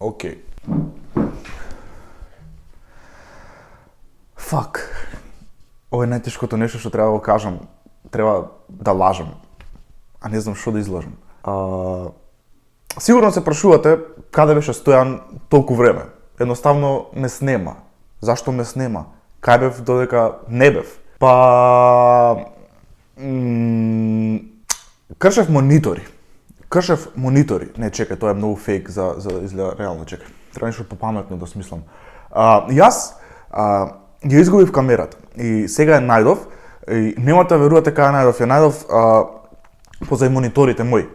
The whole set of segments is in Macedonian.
Океј. Фак. Ова е најтешкото нешто што треба да го кажам. Треба да лажам. А не знам што да излажам. Сигурно се прашувате каде беше Стојан толку време. Едноставно ме снема. Зашто ме снема? Кај бев додека не бев? Кршев монитори. Не, чекај, тоа е многу фейк за изгледа реално, чекај. Треба нешто попаметно да смислам. Јас ја изгубив камерата и сега ја најдов и немате верувате кај ја најдов. Ја најдов позај мониторите мои.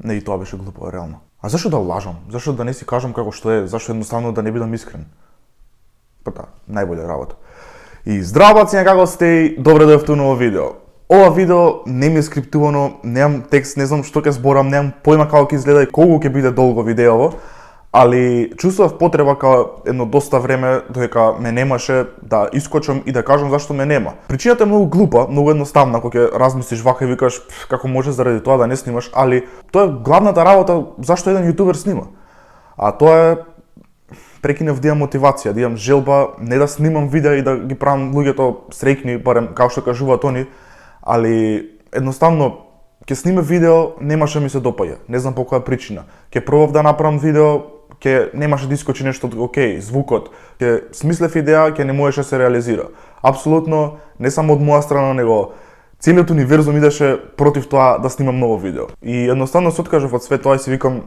Не, и тоа беше глупо реално. А зашто да лажам? Зашто да не си кажам како што е? Зашто едноставно да не бидам искрен? Па да, најболја работа. И здраво баци, како сте и добре дојдовте у ново видео. Ова видео не ми е скриптувано, немам текст, не знам што ќе зборам, немам појма како ќе изгледа и колку ќе биде долго видеово, али чувствував потреба као едно доста време додека ме немаше да искочам и да кажам зашто ме нема. Причината е многу глупа, многу едноставна, кога ќе размислиш вака и викаш како може заради тоа да не снимаш, али тоа е главната работа зашто еден јутубер снима. А тоа е прекинав да имам мотивација, да имам желба не да снимам видеа и да ги правам луѓето среќни, барем како што кажуваат они, али едноставно ќе сниме видео, немаше ми се допаѓа. Не знам по која причина. Ќе пробав да направам видео, ќе немаше да искочи нешто окей, звукот. Ќе смислев идеја, ќе не можеше да се реализира. Апсолутно не само од моја страна, него целиот универзум идеше против тоа да снимам ново видео. И едноставно се откажав од све тоа и си викам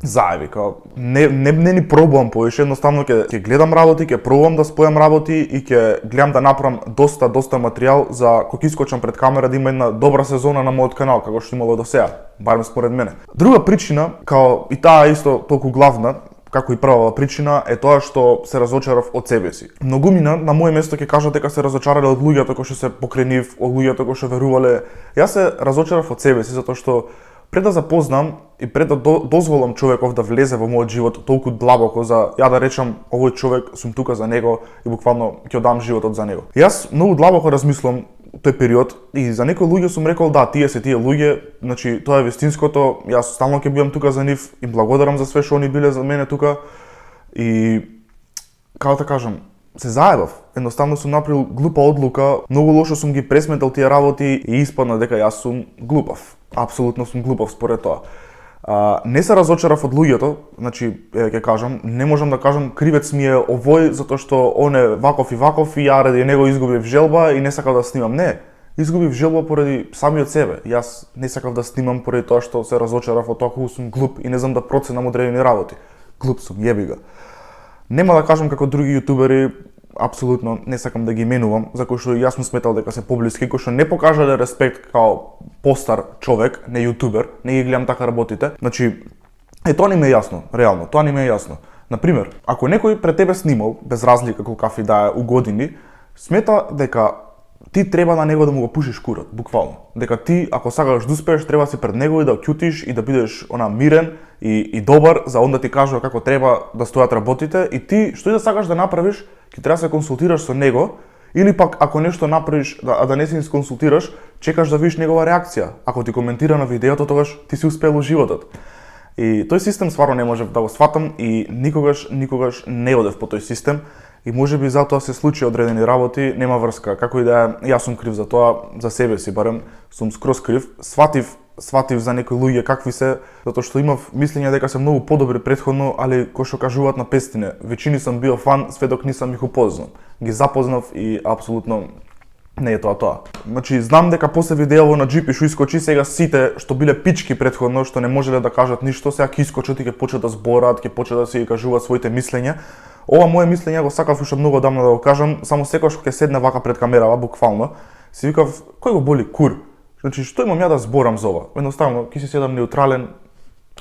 заеби, не ни пробувам повеќе, едноставно ќе гледам работи, ќе пробувам да спојам работи и ќе гледам да направам доста материјал за кога искочам пред камера да има една добра сезона на мојот канал, како што имало до сега, барем според мене. Друга причина, као и таа исто толку главна, како и првава причина, е тоа што се разочарав од себе си. Многумина на моје место ќе кажат дека се разочарале од луѓето кои што се покрај нив, од луѓето кои што верувале. Јас се разочарав од себе си затоа што пред да запознам и пред да дозволам човеков да влезе во мојот живот толку длабоко за ја да речам овој човек сум тука за него и буквално ќе дам животот за него. Јас многу длабоко размислувам тој период и за некои луѓе сум рекол да, тие се тие луѓе, значи тоа е вистинското, јас стално ќе бидам тука за нив и благодарам за све што они биле за мене тука и како да кажам, се заебав. Едноставно сум направил глупа одлука, многу лошо сум ги пресметал тие работи и испадна дека јас сум глупав. Апсолутно сум глупав според тоа. Не се разочарав од луѓето, значи ќе кажам, не можам да кажам кривец ми е овој затоа што он е ваков и ја ради него изгубив желба и не сакав да снимам. Не, изгубив желба поради самиот себе. Јас не сакав да снимам поради тоа што се разочарав од тоа колку сум глуп и не знам да проценам одредени работи. Глуп сум, јеби га. Нема да кажам како други јутубери, апсолутно не сакам да ги именувам, за кои што јас сум сметал дека се поблиски, кои што не покажале респект као постар човек, не јутубер, не ги гледам така работите. Значи, тоа не ми е јасно, реално, тоа не ми е јасно. Например, ако некој пред тебе снимал, без разлика колкави да е у години, смета дека ти треба на него да му го пушиш курот, буквално. Дека ти, ако сакаш да успееш, треба си пред него и да ќутиш и да бидеш мирен и добар, за он да ти кажува како треба да стојат работите и ти, што и да сакаш да направиш, ќе треба да се консултираш со него, или пак ако нешто направиш, а да не се консултираш, чекаш да видиш негова реакција. Ако ти коментира на видеото, тогаш ти си успел у животот. И тој систем стварно не можев да го сватам и никогаш не одев по тој систем. И можеби затоа се случи одредени работи, нема врска. Како и да е, јас сум крив за тоа, за себе си барем, сум скроз крив. Сватив за некои луѓе какви се, затоа што имав мислење дека се многу подобри претходно, али кој што кажуваат на пестине, веќини сам бил фан, све док нисам их упознал. Ги запознав и апсолутно не е тоа. Значи, знам дека после видеово на Джипи што искочи, сега сите што биле пички претходно, што не можеле да кажат ништо, сега ќе искочат и ќе почнат да збораат, ќе почнат да си кажуваат своите мислења. Ова мое мислење го сакав уште многу одамна да го кажам, само секогаш кога ќе седне вака пред камерава, буквално, си викав, кој го боли кур? Значи, што имам ја да зборам за ова? Едноставно, ќе си седам неутрален,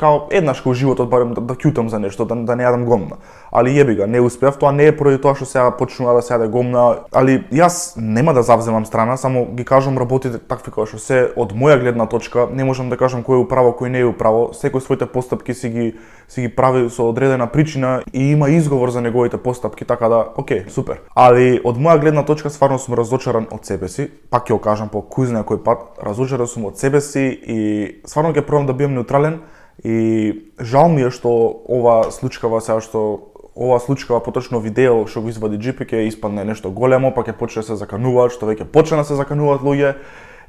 као еднаш кога животот барем да ќутам за нешто, да не јадам гомна. Али јеби га, не успеав, тоа не е поради тоа што сега почнува да се јаде гомна, али јас нема да завземам страна, само ги кажам работите такви како што се од моја гледна точка, не можам да кажам кој е управо, кој не е управо, секој своите постапки си ги прави со одредена причина и има изговор за неговите постапки, така да, окей, супер. Али од моја гледна точка стварно сум разочаран од себе си, пак ќе го кажам по кој знае кој пат, разочаран сум од себе си и стварно ќе пробам да бидам неутрален И жал ми е што ова случкава сега поточно видео што го извади Джипи ќе испадне нешто големо, па ќе почне да се закануваат, што веќе почна да се закануваат луѓе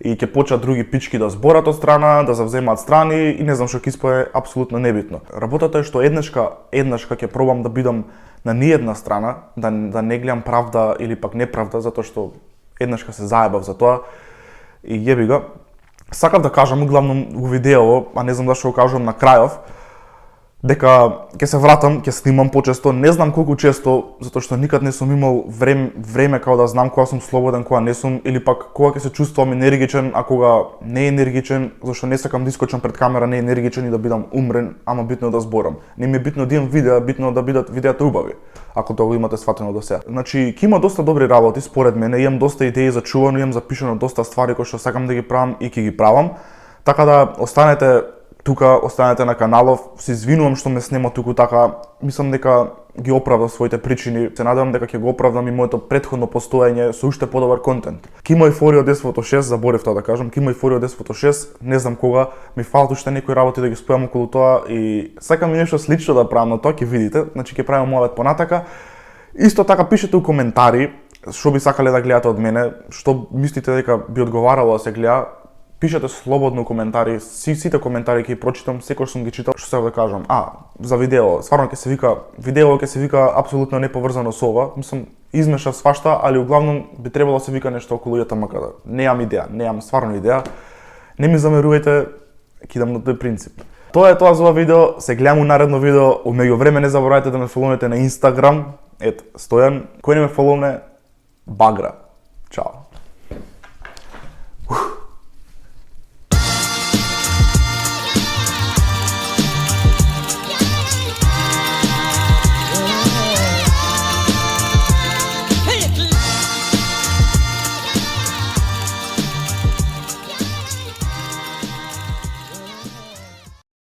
и ќе почнат други пички да зборат од страна, да завземаат страни и не знам што ќе испаде апсолутно небитно. Работата е што еднашка ќе пробам да бидам на ниедна страна, да не гледам правда или пак неправда, затоа што еднашка се заебав за тоа и јеби ga. Сакав да кажам главно во видео, а не знам зашто го кажувам на крајов, дека ќе се вратам, ќе снимам почесто, не знам колку често, затоа што никад не сум имал време како да знам кога сум слободен, кога не сум, или пак кога ќе се чувствувам енергичен, а кога не енергичен, зашто не сакам да искочам пред камера не енергичен и да бидам умрен, ама битно е да зборам. Не ми е битно да имам видео, битно е да бидат видеата убави, ако тоа го имате сфатено до сега. Значи, ќе има доста добри работи според мене, имам доста идеи за чувано, имам запишано доста ствари кои што сакам да ги правам и ќе ги правам. Така да останете тука, останете на каналов, се извинувам што ме снема туку така, мислам дека ги оправдав своите причини, се надевам дека ќе го оправдам и моето претходно постоење со уште подобар контент. Ке има еуфорија од Десвото 6, заборев тоа да кажам, ке има еуфорија од Десвото 6, не знам кога, ми фалат уште некои работи да ги спојам околу тоа и сакам и нешто слично да правам, но тоа ќе видите, значи ќе правам муавет понатака. Исто така пишете у коментари што би сакале да гледате од мене, што мислите дека би одговарало да се гледа. Пишете слободно коментари, сите коментари ќе прочитам, секој сум ги читал, што се да кажам. За видео, стварно ќе се вика апсолутно неповрзано со ова. Мислам, измешав свашта, али углавном би требало да се вика нешто околу јата макада. Неам идеја, неам стварно идеја. Не ми замерувајте, кидам на тој принцип. Тоа е тоа за ова видео, се гледам у наредно видео, у меѓувреме не заборавајте да ме фоловнете на Инстаграм, Стојан, кој не ме фоловне, Багра. Чао.